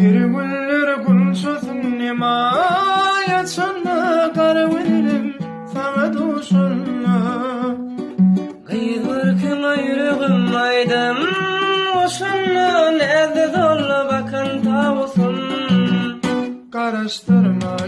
Kirgüller gün sözün nima yatsana karvelim sana duşunla Gıyvırkın ayrığım aydım oşunla Nede dolla bakan tavusun karıştırma